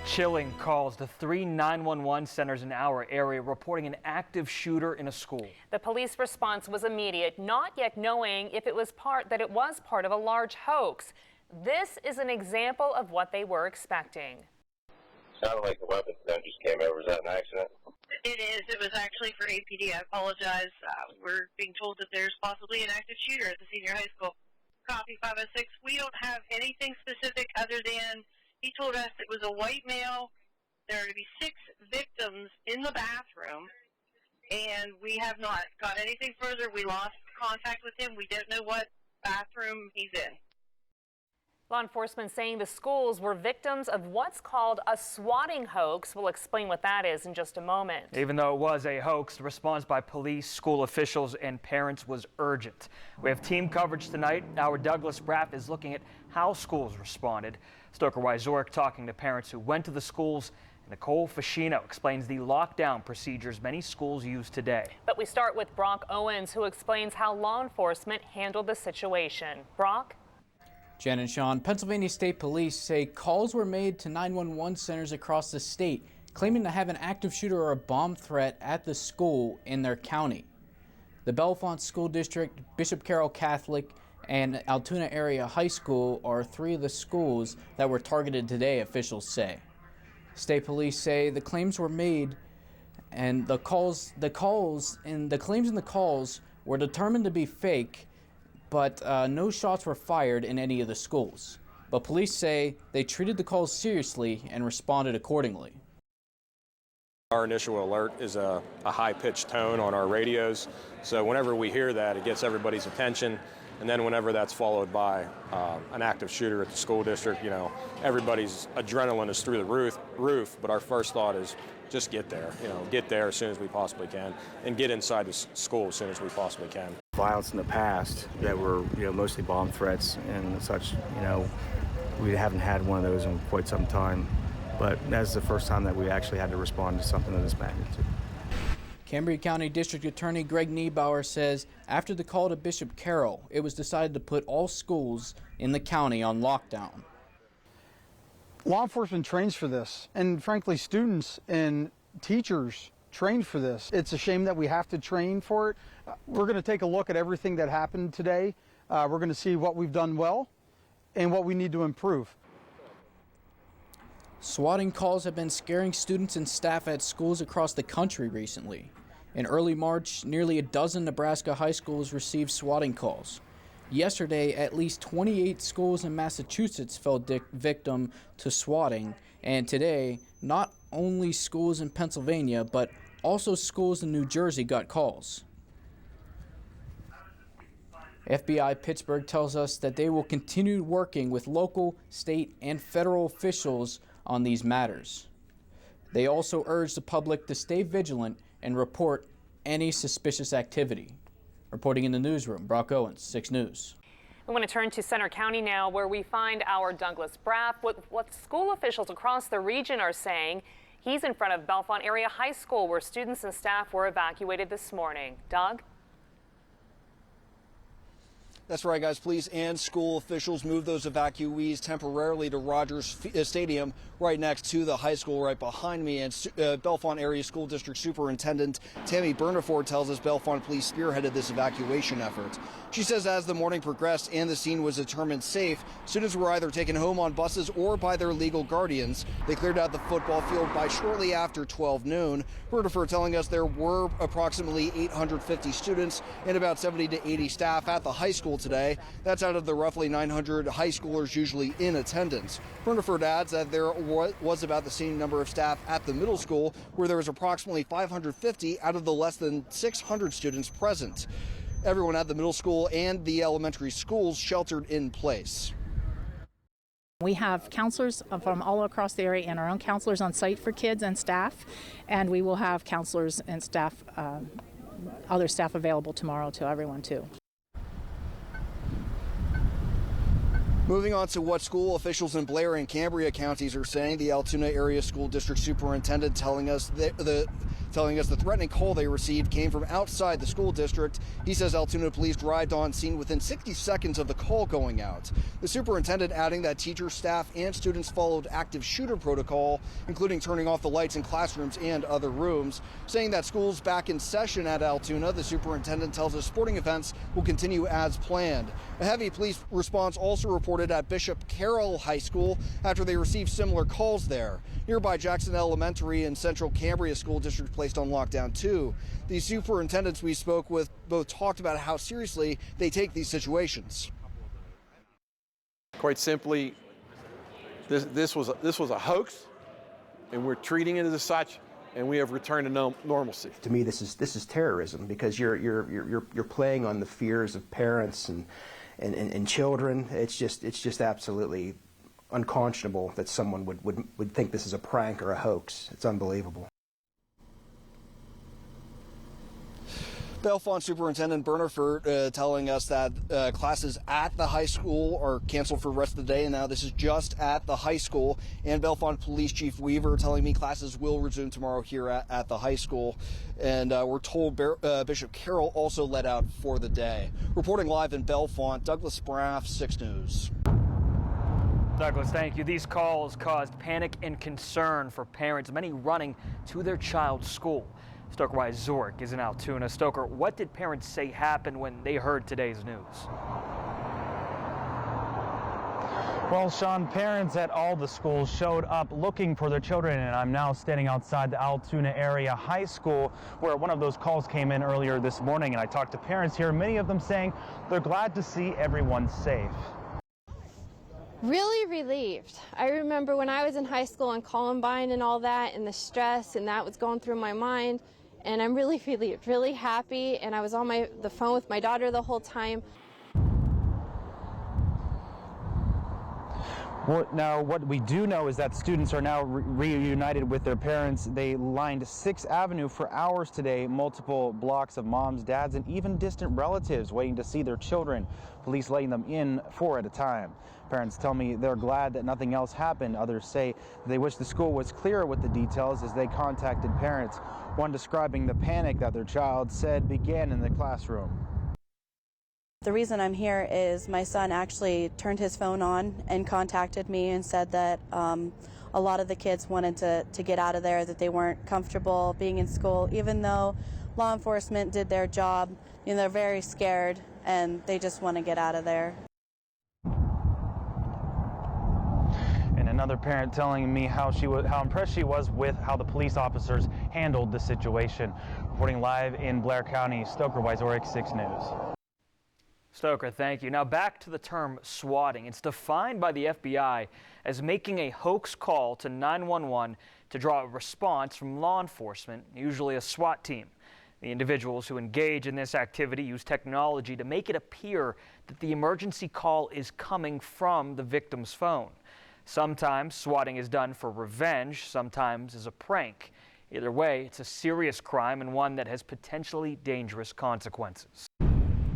Chilling calls to 3 911 centers in our area reporting an active shooter in a school. The police response was immediate, not yet knowing if it was part of a large hoax. This is an example of what they were expecting. Sounded like the weapon then just came over. Is that an accident? It is. It was actually for APD. I apologize. We're being told that there's possibly an active shooter at the senior high school. Copy 506. We don't have anything specific other than he told us it was a white male. There are to be 6 victims in the bathroom, and we have not got anything further. We lost contact with him. We don't know what bathroom he's in. Law enforcement saying the schools were victims of what's called a swatting hoax. We'll explain what that is in just a moment. Even though it was a hoax, the response by police, school officials, and parents was urgent. We have team coverage tonight. Our Douglas Braff is looking at how schools responded. Stoker Wyzorek talking to parents who went to the schools. And Nicole Fascino explains the lockdown procedures many schools use today. But we start with Brock Owens, who explains how law enforcement handled the situation. Brock? Jen and Sean, Pennsylvania State Police say calls were made to 911 centers across the state, claiming to have an active shooter or a bomb threat at the school in their county. The Bellefonte School District, Bishop Carroll Catholic, and Altoona Area High School are 3 of the schools that were targeted today, officials say. State police say the claims were made and the claims in the calls were determined to be fake, but no shots were fired in any of the schools. But police say they treated the calls seriously and responded accordingly. Our initial alert is a high-pitched tone on our radios, so whenever we hear that, it gets everybody's attention. And then whenever that's followed by an active shooter at the school district, you know, everybody's adrenaline is through the roof, but our first thought is just get there, get there as soon as we possibly can and get inside the school as soon as we possibly can. Violence in the past that were, mostly bomb threats and such, we haven't had one of those in quite some time, but that's the first time that we actually had to respond to something of this magnitude. Cambria County District Attorney Greg Niebauer says after the call to Bishop Carroll, it was decided to put all schools in the county on lockdown. Law enforcement trains for this, and frankly, students and teachers train for this. It's a shame that we have to train for it. We're going to take a look at everything that happened today. We're going to see what we've done well and what we need to improve. Swatting calls have been scaring students and staff at schools across the country recently. In early March, nearly a dozen Nebraska high schools received swatting calls. Yesterday, at least 28 schools in Massachusetts fell victim to swatting, and today, not only schools in Pennsylvania, but also schools in New Jersey got calls. FBI Pittsburgh tells us that they will continue working with local, state, and federal officials on these matters. They also urge the public to stay vigilant and report any suspicious activity. Reporting in the newsroom, Brock Owens, 6 News. We want to turn to Center County now, where we find our Douglas Braff. What school officials across the region are saying. He's in front of Bellefonte Area High School, where students and staff were evacuated this morning. Doug? That's right, guys. Police and school officials moved those evacuees temporarily to Rogers Stadium, right next to the high school right behind me. And Bellefonte Area School District Superintendent Tammy Burnaford tells us Bellefonte Police spearheaded this evacuation effort. She says as the morning progressed and the scene was determined safe, students were either taken home on buses or by their legal guardians. They cleared out the football field by shortly after 12 noon. Burnaford telling us there were approximately 850 students and about 70 to 80 staff at the high school today. That's out of the roughly 900 high schoolers usually in attendance. Burnaford adds that there was about the same number of staff at the middle school, where there was approximately 550 out of the less than 600 students present. Everyone at the middle school and the elementary schools sheltered in place. We have counselors from all across the area and our own counselors on site for kids and staff, and we will have counselors and staff, other staff available tomorrow to everyone too. Moving on to what school officials in Blair and Cambria counties are saying, the Altoona Area School District Superintendent telling us that the telling us the threatening call they received came from outside the school district. He says Altoona police arrived on scene within 60 seconds of the call going out. The superintendent adding that teachers, staff, and students followed active shooter protocol, including turning off the lights in classrooms and other rooms. Saying that school's back in session at Altoona, the superintendent tells us sporting events will continue as planned. A heavy police response also reported at Bishop Carroll High School after they received similar calls there. Nearby Jackson Elementary and Central Cambria School District placed on lockdown too. The superintendents we spoke with both talked about how seriously they take these situations. Quite simply, this was a hoax, and we're treating it as such, and we have returned to normalcy. To me, this is terrorism, because you're playing on the fears of parents and children. It's just absolutely unconscionable that someone would think this is a prank or a hoax. It's unbelievable. Bellefonte Superintendent Berniford telling us that classes at the high school are canceled for the rest of the day, and now this is just at the high school. And Bellefonte Police Chief Weaver telling me classes will resume tomorrow here at the high school. And we're told Bishop Carroll also let out for the day. Reporting live in Bellefonte, Douglas Braff, 6 News. Douglas, thank you. These calls caused panic and concern for parents, many running to their child's school. Stoker Zork is in Altoona. Stoker, what did parents say happened when they heard today's news? Well, Sean, parents at all the schools showed up looking for their children, and I'm now standing outside the Altoona Area High School, where one of those calls came in earlier this morning, and I talked to parents here, many of them saying they're glad to see everyone safe. Really relieved. I remember when I was in high school and Columbine and all that, and the stress and that was going through my mind, and I'm really relieved, really happy, and I was on the phone with my daughter the whole time. Now, what we do know is that students are now reunited with their parents. They lined 6th Avenue for hours today, multiple blocks of moms, dads, and even distant relatives waiting to see their children, police letting them in 4 at a time. Parents tell me they're glad that nothing else happened. Others say they wish the school was clearer with the details as they contacted parents, one describing the panic that their child said began in the classroom. The reason I'm here is my son actually turned his phone on and contacted me and said that a lot of the kids wanted to get out of there, that they weren't comfortable being in school, even though law enforcement did their job. You know, they're very scared and they just want to get out of there. And another parent telling me how impressed she was with how the police officers handled the situation. Reporting live in Blair County, Stoker Zork, 6 News. Stoker, thank you. Now back to the term swatting. It's defined by the FBI as making a hoax call to 911 to draw a response from law enforcement, usually a SWAT team. The individuals who engage in this activity use technology to make it appear that the emergency call is coming from the victim's phone. Sometimes swatting is done for revenge, sometimes as a prank. Either way, it's a serious crime and one that has potentially dangerous consequences.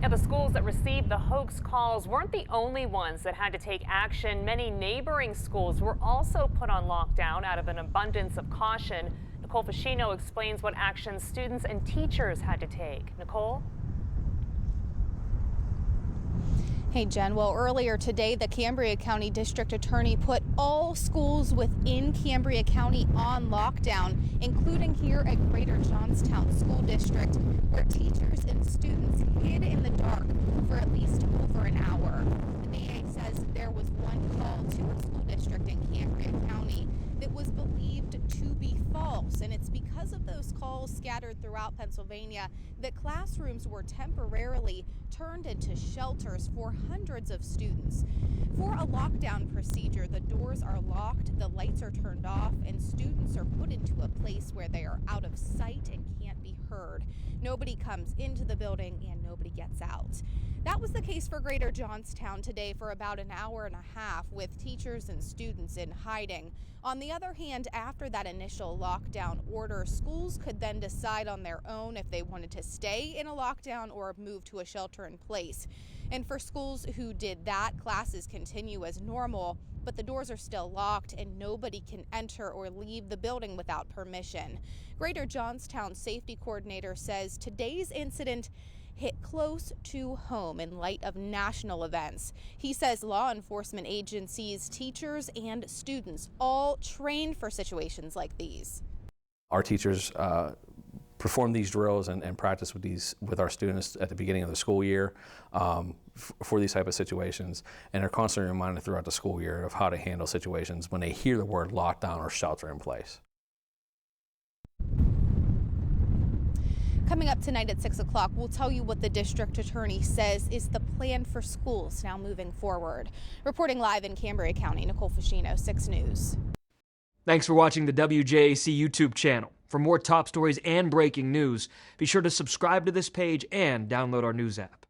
Now, the schools that received the hoax calls weren't the only ones that had to take action. Many neighboring schools were also put on lockdown out of an abundance of caution. Nicole Fascino explains what actions students and teachers had to take. Nicole? Hey, Jen. Well, earlier today, the Cambria County District Attorney put all schools within Cambria County on lockdown, including here at Greater Johnstown School District, where teachers and students hid in the dark for at least over an hour. The DA says there was one call to a school district in Cambria County that was believed to be false, and it's because of those calls scattered throughout Pennsylvania that classrooms were temporarily turned into shelters for hundreds of students. For a lockdown procedure, the doors are locked, the lights are turned off, and students are put into a place where they are out of sight and can't be heard. Nobody comes into the building and nobody gets out. That was the case for Greater Johnstown today for about an hour and a half, with teachers and students in hiding. On the other hand, after that initial lockdown order, schools could then decide on their own if they wanted to stay in a lockdown or move to a shelter in place. And for schools who did that, classes continue as normal. but the doors are still locked and nobody can enter or leave the building without permission. Greater Johnstown Safety Coordinator says today's incident hit close to home in light of national events. He says law enforcement agencies, teachers, and students all trained for situations like these. Our teachers perform these drills and practice with our students at the beginning of the school year for these type of situations, and are constantly reminded throughout the school year of how to handle situations when they hear the word lockdown or shelter in place. Coming up tonight at 6 o'clock, we'll tell you what the district attorney says is the plan for schools now moving forward. Reporting live in Cambria County, Nicole Ficino, 6 News. Thanks for watching the WJAC YouTube channel. For more top stories and breaking news, be sure to subscribe to this page and download our news app.